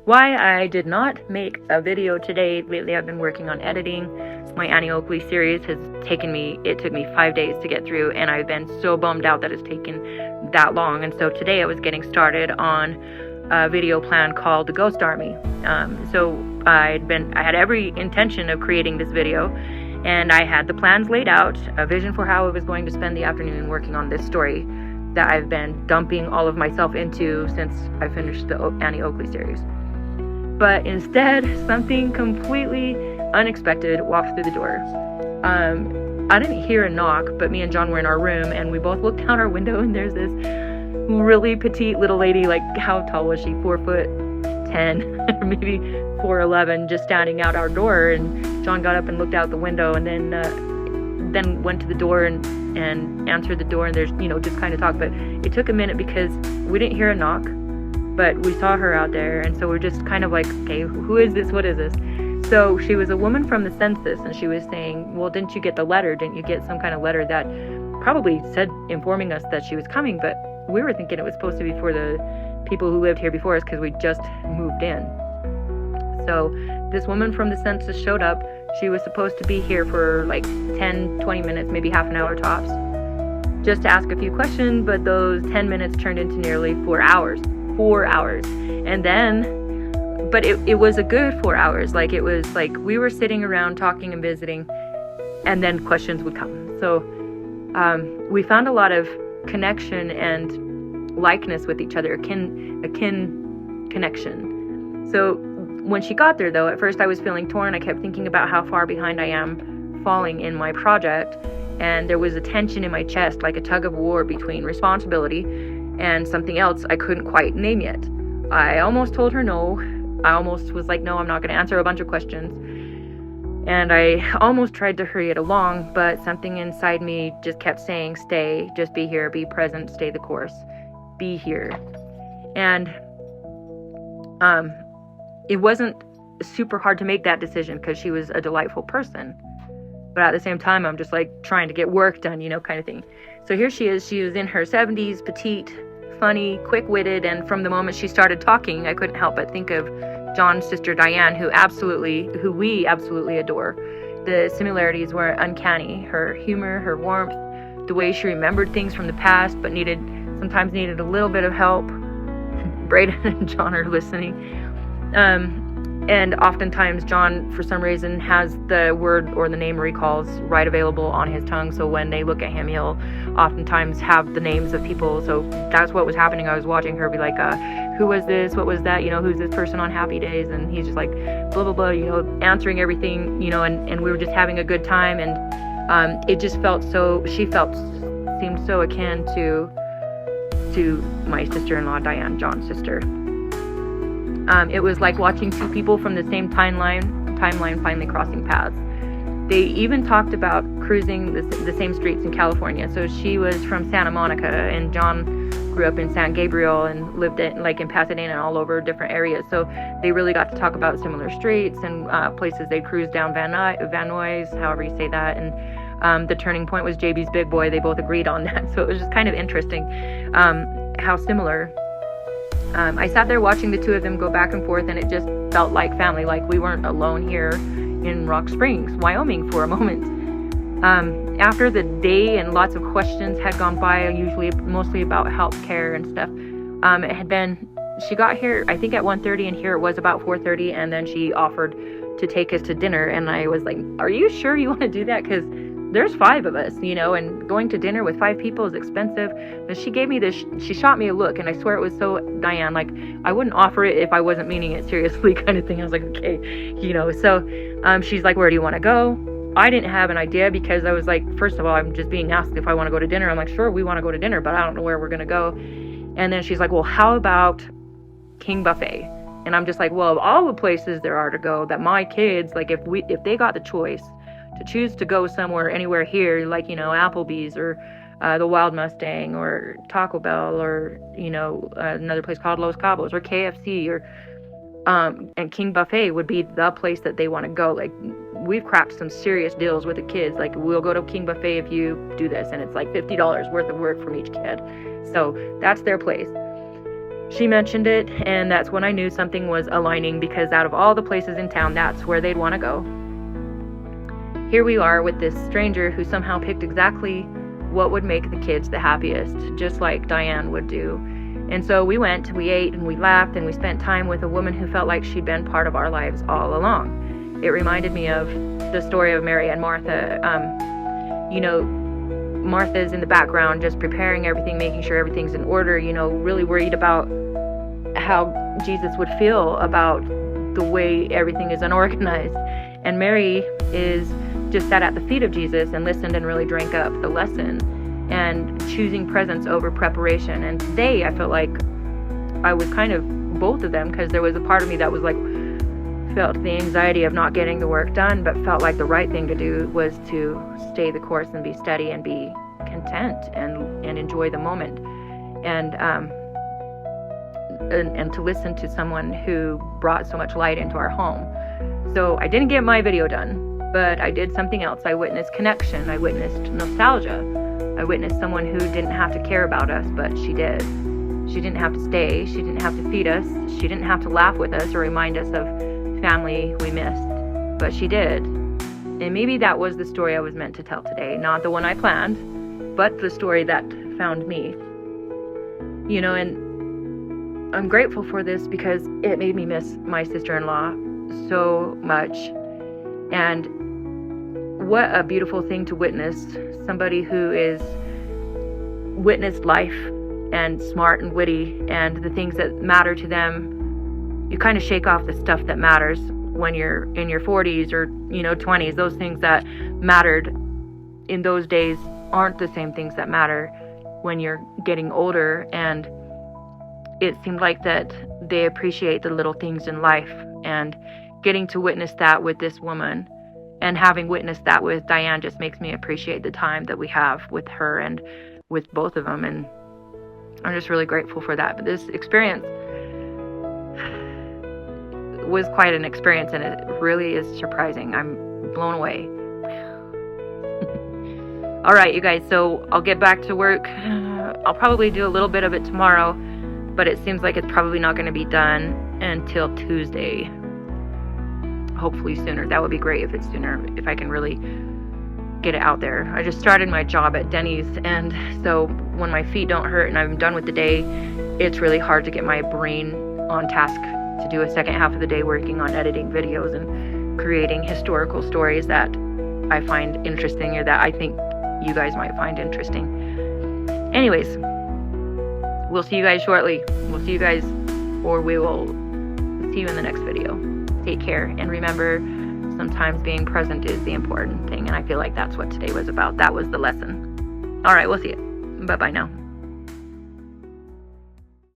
Why I did not make a video today. Lately I've been working on editing. My Annie Oakley series took me 5 days to get through, and I've been so bummed out that it's taken that long. And so today I was getting started on a video plan called The Ghost Army. So I had every intention of creating this video, and I had the plans laid out, a vision for how I was going to spend the afternoon working on this story that I've been dumping all of myself into since I finished the Annie Oakley series. But instead, something completely unexpected walked through the door. I didn't hear a knock, but me and John were in our room, and we both looked out our window, and there's this really petite little lady, like, how tall was she? 4'10", or maybe 4'11", just standing out our door. And John got up and looked out the window, and then went to the door and answered the door, and there's, just kind of talk. But it took a minute because we didn't hear a knock, but we saw her out there, and so we're just kind of like, okay, who is this? What is this? So she was a woman from the census, and she was saying, well, didn't you get the letter? Didn't you get some kind of letter that probably said, informing us that she was coming? But we were thinking it was supposed to be for the people who lived here before us because we just moved in. So this woman from the census showed up. She was supposed to be here for like 10, 20 minutes, maybe half an hour tops, just to ask a few questions, but those 10 minutes turned into nearly 4 hours. 4 hours. And then, but it was a good 4 hours. Like, it was like we were sitting around talking and visiting, and then questions would come. So we found a lot of connection and likeness with each other, a kin connection. So when she got there, though, at first I was feeling torn. I kept thinking about how far behind I am falling in my project, and there was a tension in my chest, like a tug of war between responsibility and something else I couldn't quite name yet. I almost told her no. I almost was like, no, I'm not going to answer a bunch of questions. And I almost tried to hurry it along, but something inside me just kept saying, stay, just be here, be present, stay the course, be here. And it wasn't super hard to make that decision because she was a delightful person. But at the same time, I'm just like trying to get work done, kind of thing. So here she is. She was in her 70s, petite, funny, quick-witted, and from the moment she started talking, I couldn't help but think of John's sister Diane, who we absolutely adore. The similarities were uncanny. Her humor, her warmth, the way she remembered things from the past, but sometimes needed a little bit of help. Braden and John are listening. And oftentimes John, for some reason, has the word or the name recalls right available on his tongue. So when they look at him, he'll oftentimes have the names of people. So that's what was happening. I was watching her be like, who was this? What was that? Who's this person on happy days? And he's just like, blah, blah, blah, answering everything, and we were just having a good time. And it just seemed so akin to my sister-in-law, Diane, John's sister. It was like watching two people from the same timeline finally crossing paths. They even talked about cruising the same streets in California. So she was from Santa Monica, and John grew up in San Gabriel and lived in Pasadena and all over different areas. So they really got to talk about similar streets and places they cruised down Van Nuys, however you say that. And the turning point was JB's Big Boy. They both agreed on that. So it was just kind of interesting how similar. I sat there watching the two of them go back and forth, and it just felt like family, like we weren't alone here in Rock Springs, Wyoming for a moment. After the day and lots of questions had gone by, mostly about healthcare and stuff, she got here, I think at 1:30, and here it was about 4:30, and then she offered to take us to dinner, and I was like, are you sure you want to do that? Because there's 5 of us, and going to dinner with 5 people is expensive. But she gave me this, she shot me a look, and I swear it was so Diane, like, I wouldn't offer it if I wasn't meaning it seriously kind of thing. I was like, okay, so she's like, where do you want to go? I didn't have an idea because I was like, first of all, I'm just being asked if I want to go to dinner. I'm like, sure, we want to go to dinner, but I don't know where we're going to go. And then she's like, well, how about King Buffet? And I'm just like, well, of all the places there are to go, that my kids, like, if they got the choice to choose to go somewhere, anywhere here, like, Applebee's or the Wild Mustang or Taco Bell or, another place called Los Cabos or KFC or, and King Buffet would be the place that they want to go. Like, we've cracked some serious deals with the kids. Like, we'll go to King Buffet if you do this, and it's like $50 worth of work from each kid. So that's their place. she mentioned it, and that's when I knew something was aligning, because out of all the places in town, that's where they'd want to go. Here we are with this stranger who somehow picked exactly what would make the kids the happiest, just like Diane would do. And so we went, we ate, and we laughed, and we spent time with a woman who felt like she'd been part of our lives all along. It reminded me of the story of Mary and Martha. Martha's in the background just preparing everything, making sure everything's in order, really worried about how Jesus would feel about the way everything is unorganized. And Mary is just sat at the feet of Jesus and listened and really drank up the lesson, and choosing presence over preparation. And today I felt like I was kind of both of them, because there was a part of me that was like, felt the anxiety of not getting the work done, but felt like the right thing to do was to stay the course and be steady and be content and enjoy the moment, and to listen to someone who brought so much light into our home. So I didn't get my video done, but I did something else. I witnessed connection. I witnessed nostalgia. I witnessed someone who didn't have to care about us, but she did. She didn't have to stay. She didn't have to feed us. She didn't have to laugh with us or remind us of family we missed, but she did. And maybe that was the story I was meant to tell today. Not the one I planned, but the story that found me. And I'm grateful for this because it made me miss my sister-in-law so much. And what a beautiful thing to witness. Somebody who is witnessed life and smart and witty, and the things that matter to them. You kind of shake off the stuff that matters when you're in your 40s or 20s. Those things that mattered in those days aren't the same things that matter when you're getting older. And it seemed like that they appreciate the little things in life, and getting to witness that with this woman, and having witnessed that with Diane, just makes me appreciate the time that we have with her and with both of them. And I'm just really grateful for that. But this experience was quite an experience, and it really is surprising. I'm blown away. All right, you guys, so I'll get back to work. I'll probably do a little bit of it tomorrow, but it seems like it's probably not going to be done until Tuesday. Hopefully sooner. That would be great if it's sooner, if I can really get it out there. I just started my job at Denny's, and so when my feet don't hurt and I'm done with the day, it's really hard to get my brain on task to do a second half of the day working on editing videos and creating historical stories that I find interesting, or that I think you guys might find interesting. Anyways, we'll see you guys shortly. We'll see you guys, or we will see you in the next video. Take care, and remember, sometimes being present is the important thing, and I feel like that's what today was about. That was the lesson. All right, we'll see you. Bye-bye now.